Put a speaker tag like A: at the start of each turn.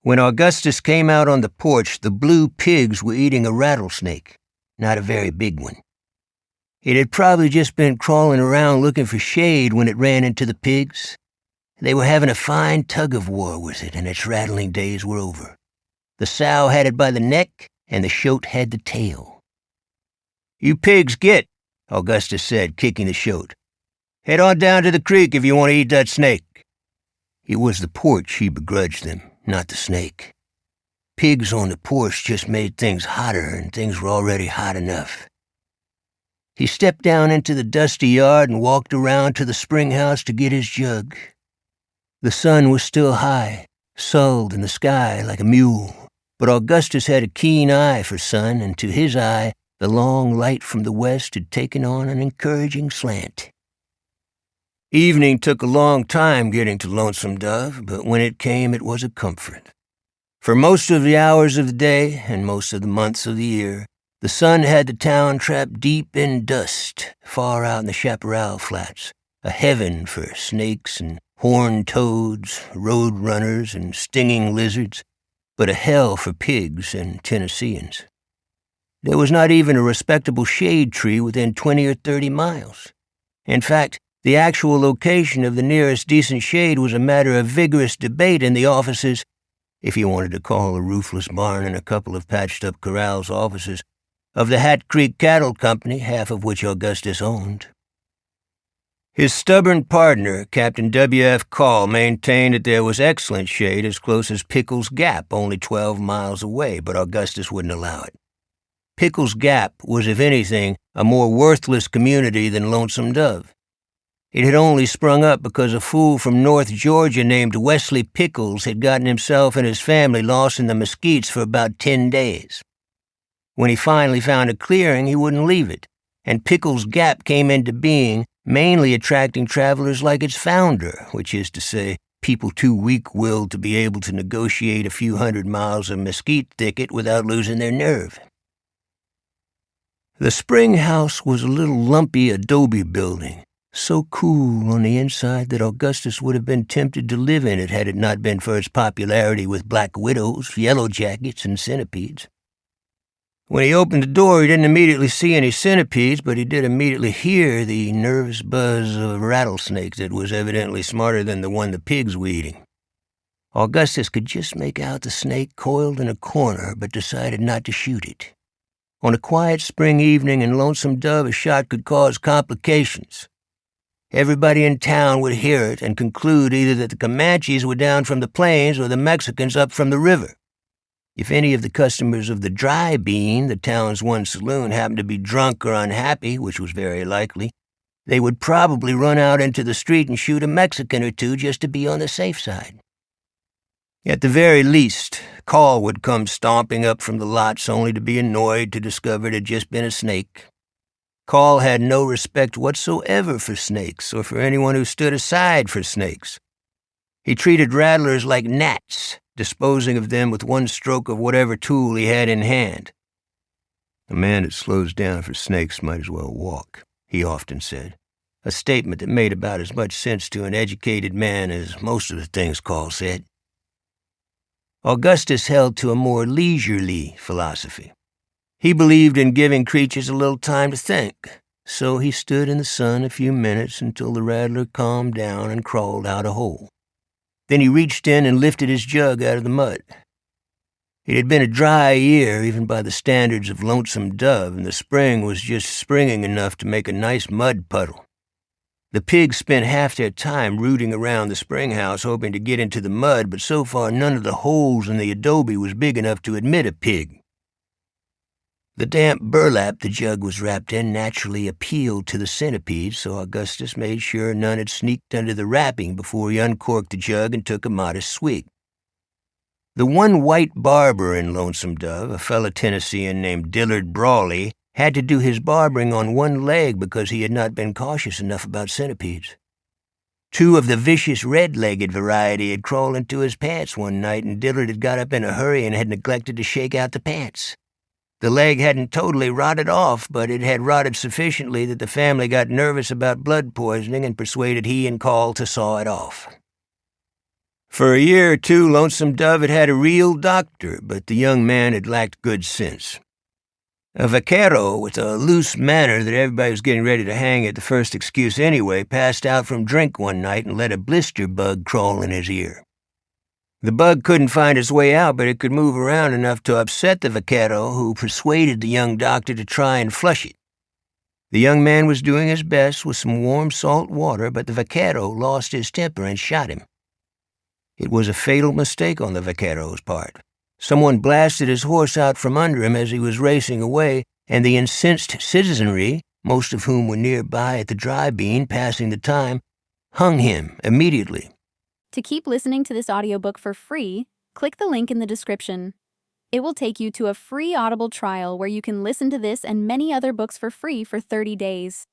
A: When Augustus came out on the porch, the blue pigs were eating a rattlesnake, not a very big one. It had probably just been crawling around looking for shade when it ran into the pigs. They were having a fine tug-of-war with it, and its rattling days were over. The sow had it by the neck, and the shoat had the tail. "You pigs get," Augustus said, kicking the shoat. "Head on down to the creek if you want to eat that snake." It was the porch he begrudged them, not the snake. Pigs on the porch just made things hotter, and things were already hot enough. He stepped down into the dusty yard and walked around to the spring house to get his jug. The sun was still high, sulled in the sky like a mule, but Augustus had a keen eye for sun, and to his eye, the long light from the west had taken on an encouraging slant. Evening took a long time getting to Lonesome Dove, but when it came, it was a comfort. For most of the hours of the day and most of the months of the year, the sun had the town trapped deep in dust, far out in the chaparral flats, a heaven for snakes and horned toads, road runners, and stinging lizards, but a hell for pigs and Tennesseans. There was not even a respectable shade tree within 20 or 30 miles. In fact, the actual location of the nearest decent shade was a matter of vigorous debate in the offices, if you wanted to call a roofless barn and a couple of patched-up corrals offices, of the Hat Creek Cattle Company, half of which Augustus owned. His stubborn partner, Captain W.F. Call, maintained that there was excellent shade as close as Pickles Gap, only 12 miles away, but Augustus wouldn't allow it. Pickles Gap was, if anything, a more worthless community than Lonesome Dove. It had only sprung up because a fool from North Georgia named Wesley Pickles had gotten himself and his family lost in the mesquites for about 10 days. When he finally found a clearing, he wouldn't leave it, and Pickles Gap came into being, mainly attracting travelers like its founder, which is to say, people too weak-willed to be able to negotiate a few hundred miles of mesquite thicket without losing their nerve. The spring house was a little lumpy adobe building, so cool on the inside that Augustus would have been tempted to live in it had it not been for its popularity with black widows, yellow jackets, and centipedes. When he opened the door, he didn't immediately see any centipedes, but he did immediately hear the nervous buzz of a rattlesnake that was evidently smarter than the one the pigs were eating. Augustus could just make out the snake coiled in a corner, but decided not to shoot it. On a quiet spring evening in Lonesome Dove, a shot could cause complications. Everybody in town would hear it and conclude either that the Comanches were down from the plains or the Mexicans up from the river. If any of the customers of the Dry Bean, the town's one saloon, happened to be drunk or unhappy, which was very likely, they would probably run out into the street and shoot a Mexican or two just to be on the safe side. At the very least, Call would come stomping up from the lots only to be annoyed to discover it had just been a snake. Call had no respect whatsoever for snakes or for anyone who stood aside for snakes. He treated rattlers like gnats, disposing of them with one stroke of whatever tool he had in hand. "A man that slows down for snakes might as well walk," he often said, a statement that made about as much sense to an educated man as most of the things Call said. Augustus held to a more leisurely philosophy. He believed in giving creatures a little time to think, so he stood in the sun a few minutes until the rattler calmed down and crawled out a hole. Then he reached in and lifted his jug out of the mud. It had been a dry year, even by the standards of Lonesome Dove, and the spring was just springing enough to make a nice mud puddle. The pigs spent half their time rooting around the spring house, hoping to get into the mud, but so far none of the holes in the adobe was big enough to admit a pig. The damp burlap the jug was wrapped in naturally appealed to the centipedes, so Augustus made sure none had sneaked under the wrapping before he uncorked the jug and took a modest swig. The one white barber in Lonesome Dove, a fellow Tennessean named Dillard Brawley, had to do his barbering on one leg because he had not been cautious enough about centipedes. Two of the vicious red-legged variety had crawled into his pants one night, and Dillard had got up in a hurry and had neglected to shake out the pants. The leg hadn't totally rotted off, but it had rotted sufficiently that the family got nervous about blood poisoning and persuaded he and Call to saw it off. For a year or two, Lonesome Dove had had a real doctor, but the young man had lacked good sense. A vaquero with a loose manner that everybody was getting ready to hang at the first excuse anyway passed out from drink one night and let a blister bug crawl in his ear. The bug couldn't find its way out, but it could move around enough to upset the vaquero, who persuaded the young doctor to try and flush it. The young man was doing his best with some warm salt water, but the vaquero lost his temper and shot him. It was a fatal mistake on the vaquero's part. Someone blasted his horse out from under him as he was racing away, and the incensed citizenry, most of whom were nearby at the dry bean passing the time, hung him immediately.
B: To keep listening to this audiobook for free, click the link in the description. It will take you to a free Audible trial where you can listen to this and many other books for free for 30 days.